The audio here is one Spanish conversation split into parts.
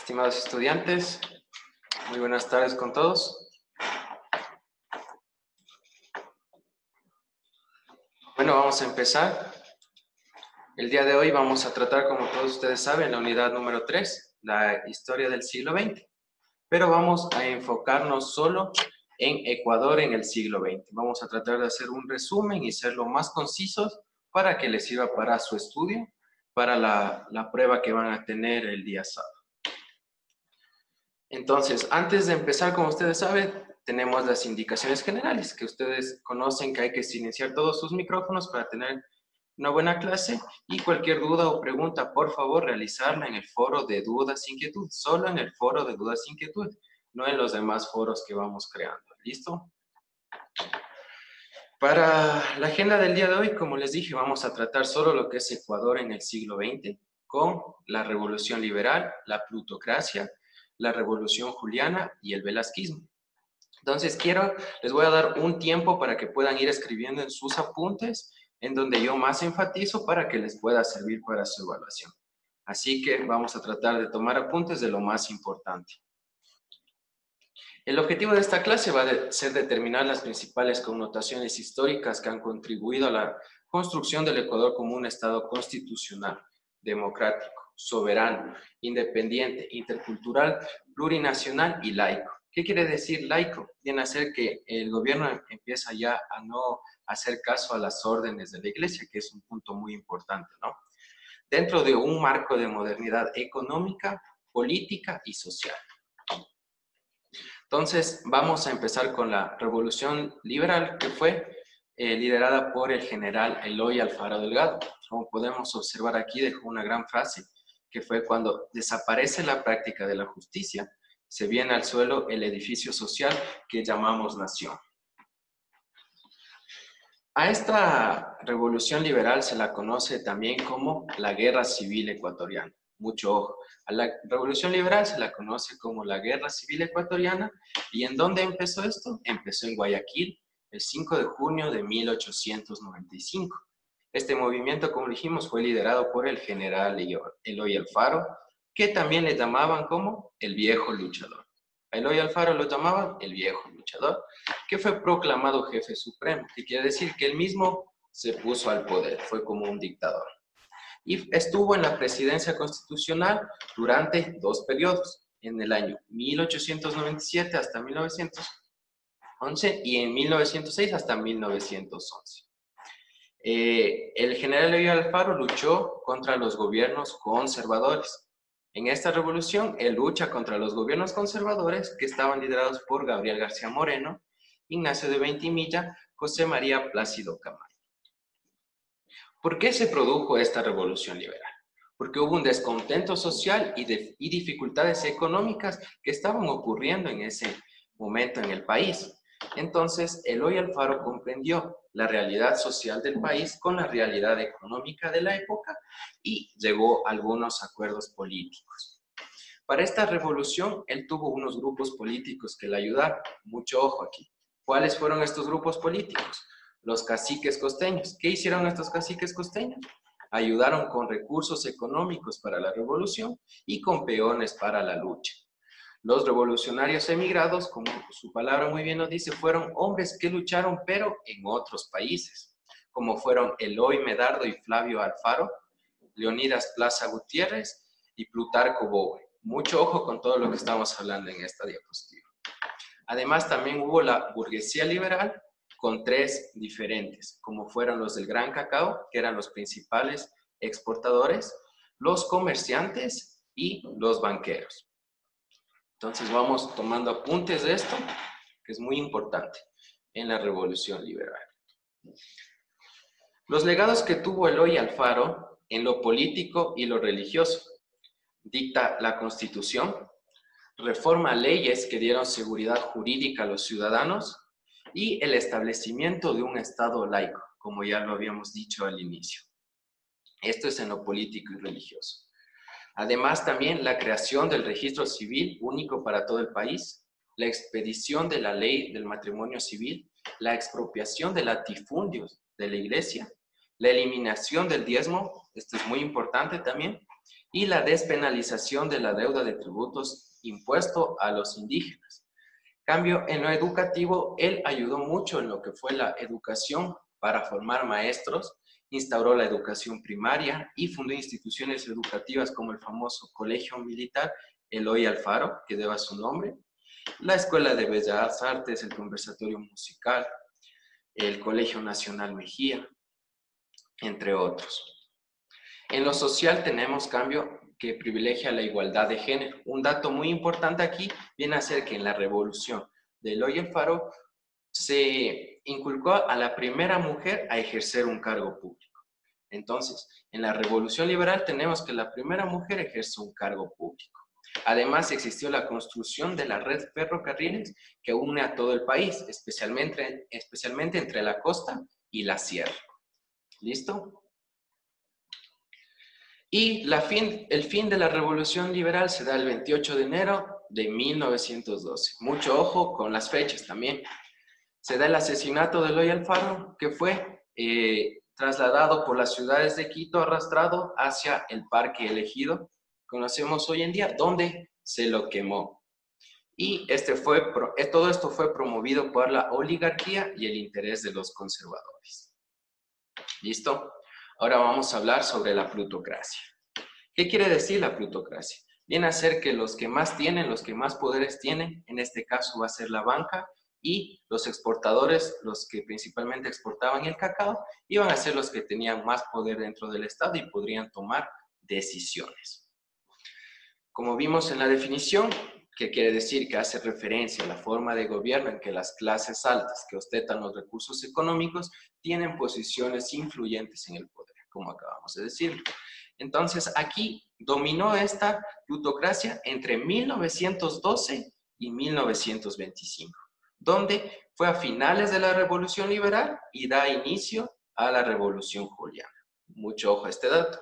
Estimados estudiantes, muy buenas tardes con todos. Bueno, vamos a empezar. El día de hoy vamos a tratar, como todos ustedes saben, la unidad número 3, la historia del siglo XX. Pero vamos a enfocarnos solo en Ecuador en el siglo XX. Vamos a tratar de hacer un resumen y ser lo más concisos para que les sirva para su estudio, para la prueba que van a tener el día sábado. Entonces, antes de empezar, como ustedes saben, tenemos las indicaciones generales, que ustedes conocen que hay que silenciar todos sus micrófonos para tener una buena clase, y cualquier duda o pregunta, por favor, realizarla en el foro de dudas e inquietudes, solo en el foro de dudas e inquietudes, no en los demás foros que vamos creando. ¿Listo? Para la agenda del día de hoy, como les dije, vamos a tratar solo lo que es Ecuador en el siglo XX, con la revolución liberal, la plutocracia, la revolución juliana y el velasquismo. Entonces les voy a dar un tiempo para que puedan ir escribiendo en sus apuntes, en donde yo más enfatizo para que les pueda servir para su evaluación. Así que vamos a tratar de tomar apuntes de lo más importante. El objetivo de esta clase va a ser determinar las principales connotaciones históricas que han contribuido a la construcción del Ecuador como un Estado constitucional, democrático, soberano, independiente, intercultural, plurinacional y laico. ¿Qué quiere decir laico? Viene a ser que el gobierno empieza ya a no hacer caso a las órdenes de la iglesia, que es un punto muy importante, ¿no? Dentro de un marco de modernidad económica, política y social. Entonces, vamos a empezar con la revolución liberal, que fue liderada por el general Eloy Alfaro Delgado. Como podemos observar aquí, dejó una gran frase, que fue: cuando desaparece la práctica de la justicia, se viene al suelo el edificio social que llamamos nación. A esta revolución liberal se la conoce también como la Guerra Civil Ecuatoriana. Mucho ojo. A la revolución liberal se la conoce como la Guerra Civil Ecuatoriana. ¿Y en dónde empezó esto? Empezó en Guayaquil, el 5 de junio de 1895. Este movimiento, como dijimos, fue liderado por el general Eloy Alfaro, que también le llamaban como el viejo luchador. A Eloy Alfaro lo llamaban el viejo luchador, que fue proclamado jefe supremo, que quiere decir que él mismo se puso al poder, fue como un dictador. Y estuvo en la presidencia constitucional durante 2 periodos, en el año 1897 hasta 1911 y en 1906 hasta 1911. El general Eloy Alfaro luchó contra los gobiernos conservadores. En esta revolución, él lucha contra los gobiernos conservadores que estaban liderados por Gabriel García Moreno, Ignacio de Veintimilla, José María Plácido Camacho. ¿Por qué se produjo esta revolución liberal? Porque hubo un descontento social y dificultades económicas que estaban ocurriendo en ese momento en el país. Entonces, Eloy Alfaro comprendió la realidad social del país con la realidad económica de la época y llegó a algunos acuerdos políticos. Para esta revolución, él tuvo unos grupos políticos que le ayudaron. Mucho ojo aquí. ¿Cuáles fueron estos grupos políticos? Los caciques costeños. ¿Qué hicieron estos caciques costeños? Ayudaron con recursos económicos para la revolución y con peones para la lucha. Los revolucionarios emigrados, como su palabra muy bien nos dice, fueron hombres que lucharon, pero en otros países, como fueron Eloy Medardo y Flavio Alfaro, Leonidas Plaza Gutiérrez y Plutarco Bowe. Mucho ojo con todo lo que estamos hablando en esta diapositiva. Además, también hubo la burguesía liberal con 3 diferentes, como fueron los del Gran Cacao, que eran los principales exportadores, los comerciantes y los banqueros. Entonces vamos tomando apuntes de esto, que es muy importante en la revolución liberal. Los legados que tuvo Eloy Alfaro en lo político y lo religioso: dicta la Constitución, reforma leyes que dieron seguridad jurídica a los ciudadanos y el establecimiento de un Estado laico, como ya lo habíamos dicho al inicio. Esto es en lo político y religioso. Además, también la creación del registro civil único para todo el país, la expedición de la ley del matrimonio civil, la expropiación de latifundios de la iglesia, la eliminación del diezmo, esto es muy importante también, y la despenalización de la deuda de tributos impuesto a los indígenas. Cambio, en lo educativo, él ayudó mucho en lo que fue la educación para formar maestros, instauró la educación primaria y fundó instituciones educativas como el famoso Colegio Militar Eloy Alfaro, que deba su nombre, la Escuela de Bellas Artes, el Conversatorio Musical, el Colegio Nacional Mejía, entre otros. En lo social tenemos cambio que privilegia la igualdad de género. Un dato muy importante aquí viene a ser que en la revolución de Eloy Alfaro se inculcó a la primera mujer a ejercer un cargo público. Entonces, en la revolución liberal tenemos que la primera mujer ejerce un cargo público. Además, existió la construcción de la red ferrocarriles que une a todo el país, especialmente entre la costa y la sierra. ¿Listo? Y el fin de la Revolución Liberal se da el 28 de enero de 1912. Mucho ojo con las fechas también. Se da el asesinato de Eloy Alfaro, que fue trasladado por las ciudades de Quito, arrastrado hacia el Parque Elegido, conocemos hoy en día, donde se lo quemó. Y todo esto fue promovido por la oligarquía y el interés de los conservadores. ¿Listo? Ahora vamos a hablar sobre la plutocracia. ¿Qué quiere decir la plutocracia? Viene a ser que los que más tienen, los que más poderes tienen, en este caso va a ser la banca, y los exportadores, los que principalmente exportaban el cacao, iban a ser los que tenían más poder dentro del Estado y podrían tomar decisiones. Como vimos en la definición, que quiere decir que hace referencia a la forma de gobierno en que las clases altas que ostentan los recursos económicos tienen posiciones influyentes en el poder, como acabamos de decir. Entonces, aquí dominó esta plutocracia entre 1912 y 1925, donde fue a finales de la Revolución Liberal y da inicio a la Revolución Juliana. Mucho ojo a este dato.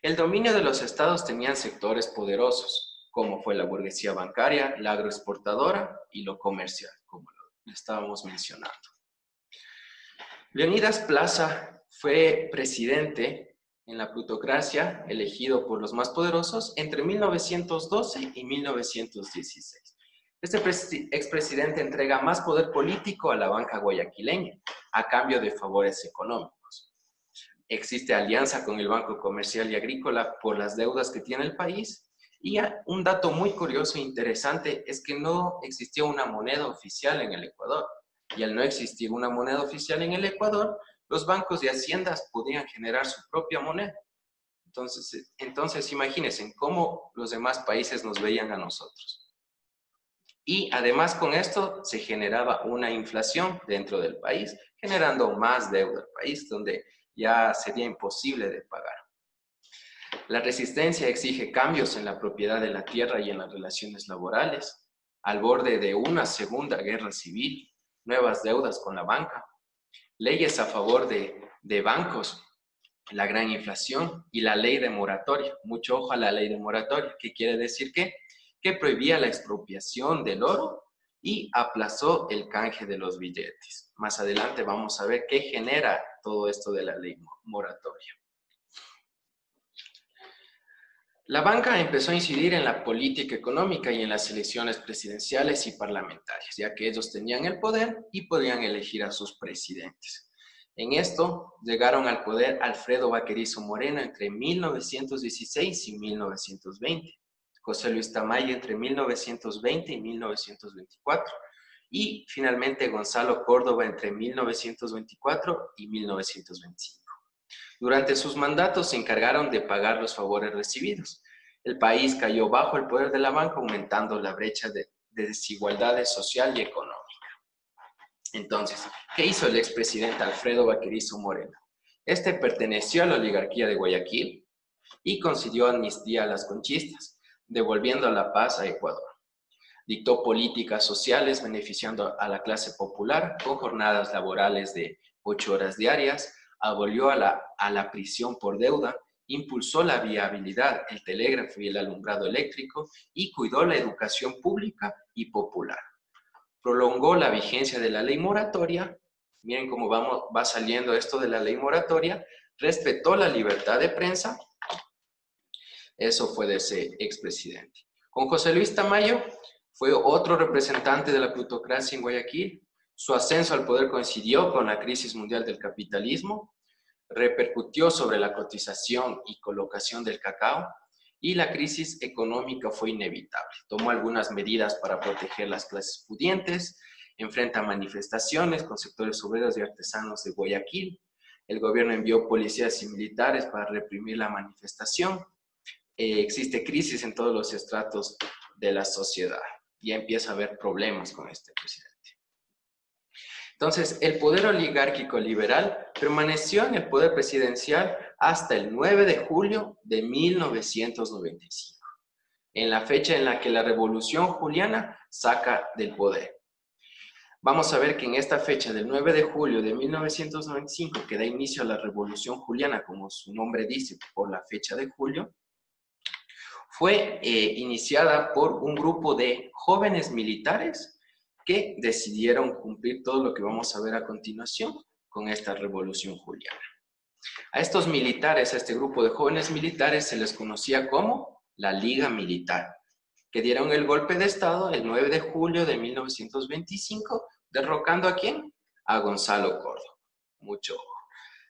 El dominio de los estados tenían sectores poderosos, como fue la burguesía bancaria, la agroexportadora y lo comercial, como lo estábamos mencionando. Leonidas Plaza fue presidente en la plutocracia, elegido por los más poderosos entre 1912 y 1916. Este expresidente entrega más poder político a la banca guayaquileña a cambio de favores económicos. Existe alianza con el Banco Comercial y Agrícola por las deudas que tiene el país. Y un dato muy curioso e interesante es que no existía una moneda oficial en el Ecuador. Y al no existir una moneda oficial en el Ecuador, los bancos de haciendas podían generar su propia moneda. Entonces imagínense cómo los demás países nos veían a nosotros. Y además con esto se generaba una inflación dentro del país, generando más deuda al país, donde ya sería imposible de pagar. La resistencia exige cambios en la propiedad de la tierra y en las relaciones laborales, al borde de una segunda guerra civil, nuevas deudas con la banca, leyes a favor de bancos, la gran inflación y la ley de moratoria. Mucho ojo a la ley de moratoria, que quiere decir que prohibía la expropiación del oro y aplazó el canje de los billetes. Más adelante vamos a ver qué genera todo esto de la ley moratoria. La banca empezó a incidir en la política económica y en las elecciones presidenciales y parlamentarias, ya que ellos tenían el poder y podían elegir a sus presidentes. En esto llegaron al poder Alfredo Baquerizo Moreno entre 1916 y 1920, José Luis Tamayo entre 1920 y 1924 y finalmente Gonzalo Córdoba entre 1924 y 1925. Durante sus mandatos se encargaron de pagar los favores recibidos. El país cayó bajo el poder de la banca, aumentando la brecha de desigualdades social y económica. Entonces, ¿qué hizo el expresidente Alfredo Baquerizo Moreno? Este perteneció a la oligarquía de Guayaquil y concedió amnistía a las conchistas, devolviendo la paz a Ecuador. Dictó políticas sociales beneficiando a la clase popular con jornadas laborales de 8 horas diarias, abolió a la prisión por deuda, impulsó la viabilidad, el telégrafo y el alumbrado eléctrico y cuidó la educación pública y popular. Prolongó la vigencia de la ley moratoria, miren cómo va saliendo esto de la ley moratoria, respetó la libertad de prensa, Eso fue de ese expresidente. Con José Luis Tamayo fue otro representante de la plutocracia en Guayaquil. Su ascenso al poder coincidió con la crisis mundial del capitalismo, repercutió sobre la cotización y colocación del cacao, y la crisis económica fue inevitable. Tomó algunas medidas para proteger las clases pudientes, enfrenta manifestaciones con sectores obreros y artesanos de Guayaquil. El gobierno envió policías y militares para reprimir la manifestación. Existe crisis en todos los estratos de la sociedad. Ya empieza a haber problemas con este presidente. Entonces, el poder oligárquico liberal permaneció en el poder presidencial hasta el 9 de julio de 1995, en la fecha en la que la Revolución Juliana saca del poder. Vamos a ver que en esta fecha del 9 de julio de 1995, que da inicio a la Revolución Juliana, como su nombre dice, por la fecha de julio, fue iniciada por un grupo de jóvenes militares que decidieron cumplir todo lo que vamos a ver a continuación con esta Revolución Juliana. A estos militares, a este grupo de jóvenes militares, se les conocía como la Liga Militar, que dieron el golpe de Estado el 9 de julio de 1925, derrocando ¿a quién? A Gonzalo Córdoba. Mucho ojo.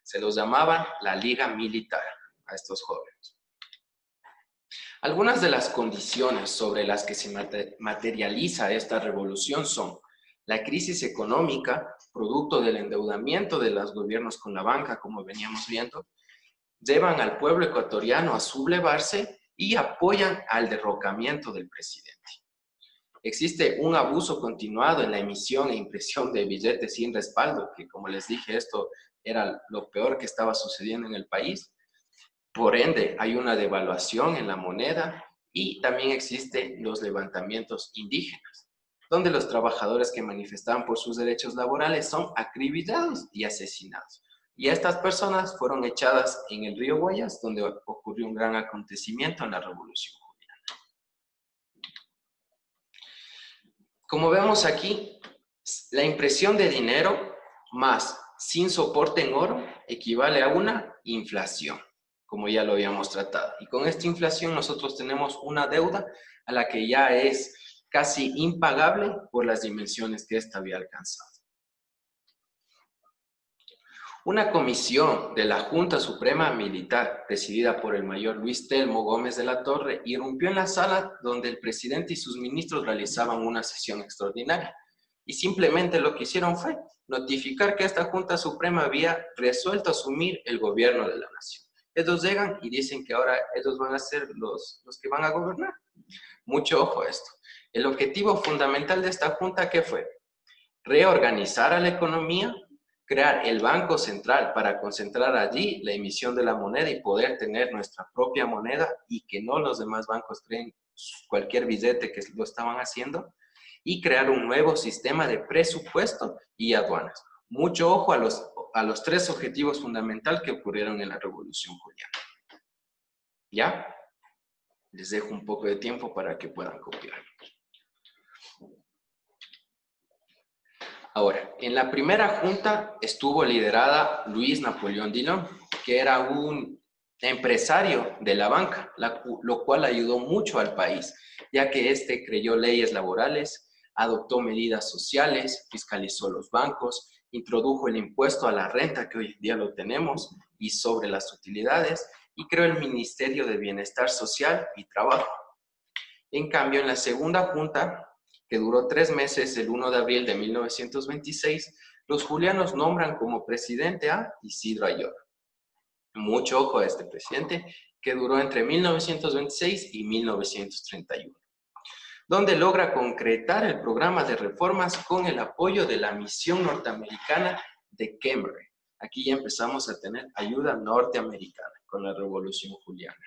Se los llamaban la Liga Militar a estos jóvenes. Algunas de las condiciones sobre las que se materializa esta revolución son la crisis económica, producto del endeudamiento de los gobiernos con la banca, como veníamos viendo, llevan al pueblo ecuatoriano a sublevarse y apoyan al derrocamiento del presidente. Existe un abuso continuado en la emisión e impresión de billetes sin respaldo, que como les dije, esto era lo peor que estaba sucediendo en el país. Por ende, hay una devaluación en la moneda y también existen los levantamientos indígenas, donde los trabajadores que manifestaban por sus derechos laborales son acribillados y asesinados. Y estas personas fueron echadas en el río Guayas, donde ocurrió un gran acontecimiento en la Revolución Juliana. Como vemos aquí, la impresión de dinero más sin soporte en oro equivale a una inflación, como ya lo habíamos tratado. Y con esta inflación nosotros tenemos una deuda a la que ya es casi impagable por las dimensiones que ésta había alcanzado. Una comisión de la Junta Suprema Militar, presidida por el mayor Luis Telmo Gómez de la Torre, irrumpió en la sala donde el presidente y sus ministros realizaban una sesión extraordinaria. Y simplemente lo que hicieron fue notificar que esta Junta Suprema había resuelto asumir el gobierno de la nación. Ellos llegan y dicen que ahora ellos van a ser los que van a gobernar. Mucho ojo a esto. El objetivo fundamental de esta junta, ¿qué fue? Reorganizar a la economía, crear el Banco Central para concentrar allí la emisión de la moneda y poder tener nuestra propia moneda y que no los demás bancos creen cualquier billete que lo estaban haciendo, y crear un nuevo sistema de presupuesto y aduanas. Mucho ojo a los tres objetivos fundamentales que ocurrieron en la Revolución Juliana. ¿Ya? Les dejo un poco de tiempo para que puedan copiar. Ahora, en la primera junta estuvo liderada Luis Napoleón Dillon, que era un empresario de la banca, lo cual ayudó mucho al país, ya que éste creyó leyes laborales, adoptó medidas sociales, fiscalizó los bancos, introdujo el impuesto a la renta, que hoy en día lo tenemos, y sobre las utilidades, y creó el Ministerio de Bienestar Social y Trabajo. En cambio, en la segunda junta, que duró 3 meses, el 1 de abril de 1926, los julianos nombran como presidente a Isidro Ayora. Mucho ojo a este presidente, que duró entre 1926 y 1931, donde logra concretar el programa de reformas con el apoyo de la misión norteamericana de Kemmerer. Aquí ya empezamos a tener ayuda norteamericana con la Revolución Juliana.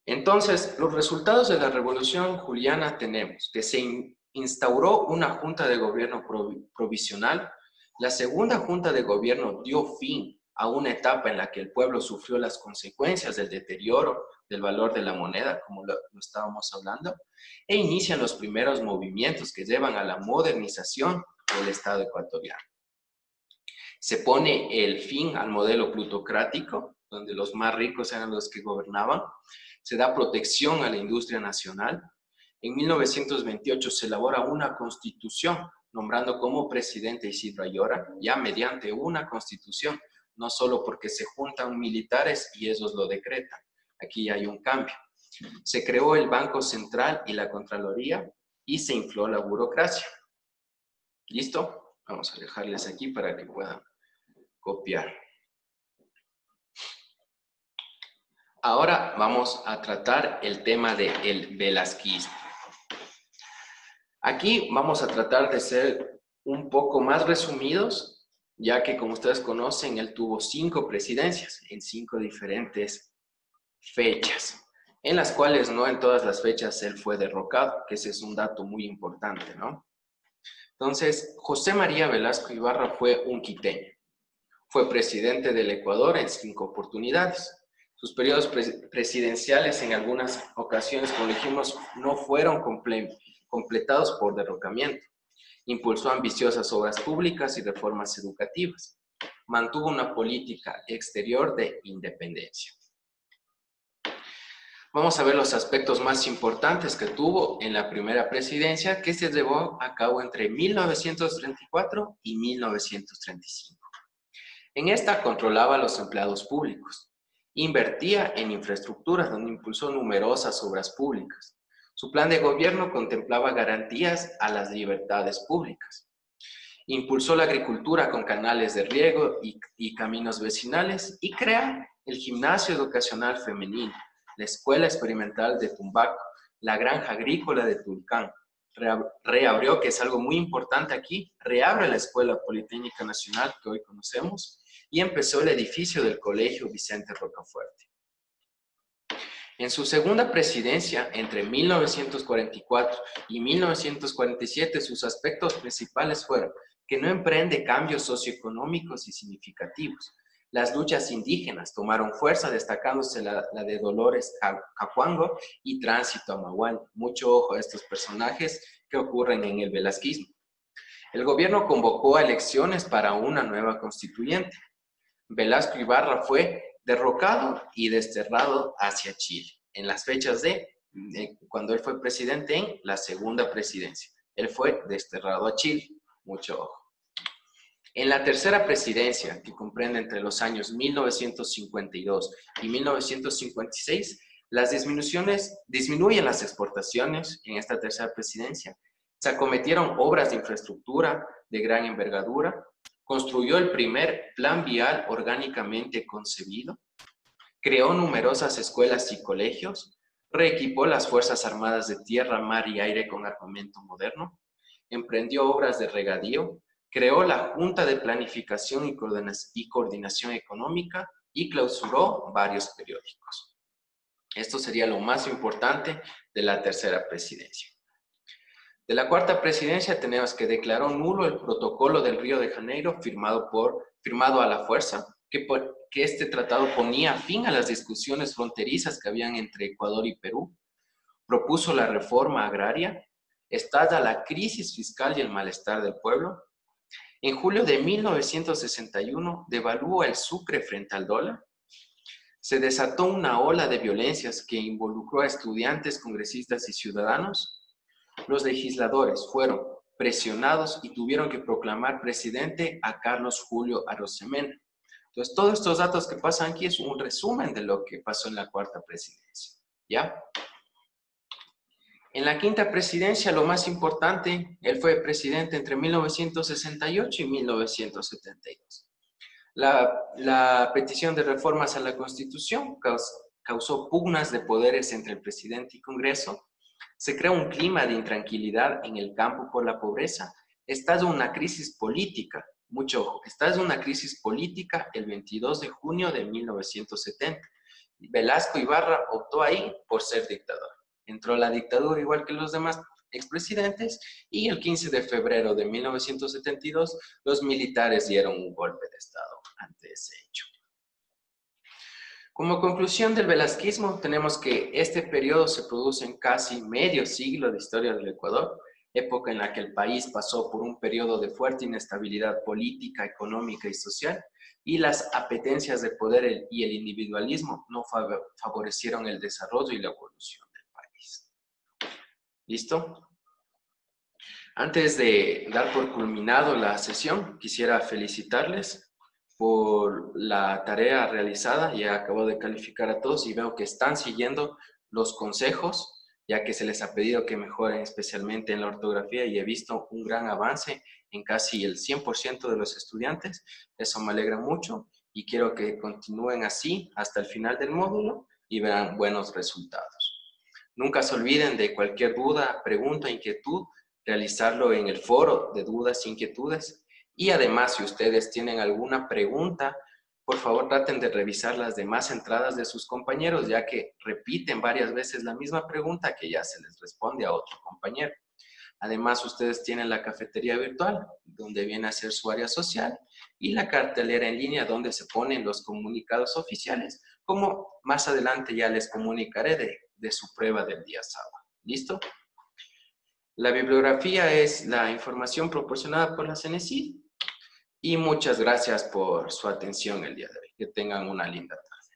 Entonces, los resultados de la Revolución Juliana tenemos que se instauró una junta de gobierno provisional. La segunda junta de gobierno dio fin a una etapa en la que el pueblo sufrió las consecuencias del deterioro del valor de la moneda, como lo estábamos hablando, e inician los primeros movimientos que llevan a la modernización del Estado ecuatoriano. Se pone el fin al modelo plutocrático donde los más ricos eran los que gobernaban. Se da protección a la industria nacional. En 1928 se elabora una constitución, nombrando como presidente Isidro Ayora, ya mediante una constitución, no solo porque se juntan militares y ellos lo decretan. Aquí hay un cambio. Se creó el Banco Central y la Contraloría y se infló la burocracia. ¿Listo? Vamos a dejarles aquí para que puedan copiar. Ahora vamos a tratar el tema del velasquismo. Aquí vamos a tratar de ser un poco más resumidos, ya que como ustedes conocen, él tuvo 5 presidencias en 5 diferentes fechas, en las cuales no en todas las fechas él fue derrocado, que ese es un dato muy importante, ¿no? Entonces, José María Velasco Ibarra fue un quiteño. Fue presidente del Ecuador en 5 oportunidades. Sus periodos presidenciales en algunas ocasiones, como dijimos, no fueron completados por derrocamiento. Impulsó ambiciosas obras públicas y reformas educativas. Mantuvo una política exterior de independencia. Vamos a ver los aspectos más importantes que tuvo en la primera presidencia, que se llevó a cabo entre 1934 y 1935. En esta controlaba a los empleados públicos. Invertía en infraestructuras, donde impulsó numerosas obras públicas. Su plan de gobierno contemplaba garantías a las libertades públicas. Impulsó la agricultura con canales de riego y caminos vecinales y crea el gimnasio educacional femenino, la escuela experimental de Tumbaco, la granja agrícola de Tulcán. Reabrió, que es algo muy importante aquí, reabre la Escuela Politécnica Nacional que hoy conocemos y empezó el edificio del Colegio Vicente Rocafuerte. En su segunda presidencia, entre 1944 y 1947, sus aspectos principales fueron que no emprende cambios socioeconómicos y significativos. Las luchas indígenas tomaron fuerza, destacándose la de Dolores Cacuango y Tránsito Amahual. Mucho ojo a estos personajes que ocurren en el velasquismo. El gobierno convocó a elecciones para una nueva constituyente. Velasco Ibarra fue derrocado y desterrado hacia Chile en las fechas de cuando él fue presidente en la segunda presidencia. Él fue desterrado a Chile. Mucho ojo. En la tercera presidencia, que comprende entre los años 1952 y 1956, disminuyen las exportaciones en esta tercera presidencia. Se acometieron obras de infraestructura de gran envergadura, construyó el primer plan vial orgánicamente concebido, creó numerosas escuelas y colegios, reequipó las Fuerzas Armadas de Tierra, Mar y Aire con armamento moderno, emprendió obras de regadío, creó la Junta de Planificación y Coordinación Económica y clausuró varios periódicos. Esto sería lo más importante de la tercera presidencia. De la cuarta presidencia tenemos que declaró nulo el protocolo del Río de Janeiro firmado a la fuerza, que este tratado ponía fin a las discusiones fronterizas que habían entre Ecuador y Perú, propuso la reforma agraria, estalla la crisis fiscal y el malestar del pueblo. En julio de 1961 devaluó el sucre frente al dólar. Se desató una ola de violencias que involucró a estudiantes, congresistas y ciudadanos. Los legisladores fueron presionados y tuvieron que proclamar presidente a Carlos Julio Arosemena. Entonces, todos estos datos que pasan aquí es un resumen de lo que pasó en la cuarta presidencia, ¿ya? En la quinta presidencia, lo más importante, él fue presidente entre 1968 y 1972. La petición de reformas a la Constitución causó pugnas de poderes entre el presidente y Congreso. Se crea un clima de intranquilidad en el campo por la pobreza. Estalla una crisis política, mucho ojo, estalla una crisis política el 22 de junio de 1970. Velasco Ibarra optó ahí por ser dictador. Entró la dictadura igual que los demás expresidentes y el 15 de febrero de 1972 los militares dieron un golpe de Estado ante ese hecho. Como conclusión del velasquismo, tenemos que este periodo se produce en casi medio siglo de historia del Ecuador, época en la que el país pasó por un periodo de fuerte inestabilidad política, económica y social, y las apetencias de poder y el individualismo no favorecieron el desarrollo y la evolución del país. ¿Listo? Antes de dar por culminado la sesión, quisiera felicitarles por la tarea realizada. Ya acabo de calificar a todos y veo que están siguiendo los consejos, ya que se les ha pedido que mejoren especialmente en la ortografía y he visto un gran avance en casi el 100% de los estudiantes. Eso me alegra mucho y quiero que continúen así hasta el final del módulo y verán buenos resultados. Nunca se olviden de cualquier duda, pregunta, inquietud, realizarlo en el foro de dudas e inquietudes. Y además, si ustedes tienen alguna pregunta, por favor traten de revisar las demás entradas de sus compañeros, ya que repiten varias veces la misma pregunta que ya se les responde a otro compañero. Además, ustedes tienen la cafetería virtual, donde viene a ser su área social, y la cartelera en línea, donde se ponen los comunicados oficiales, como más adelante ya les comunicaré de su prueba del día sábado. ¿Listo? La bibliografía es la información proporcionada por la CENESID y muchas gracias por su atención el día de hoy. Que tengan una linda tarde.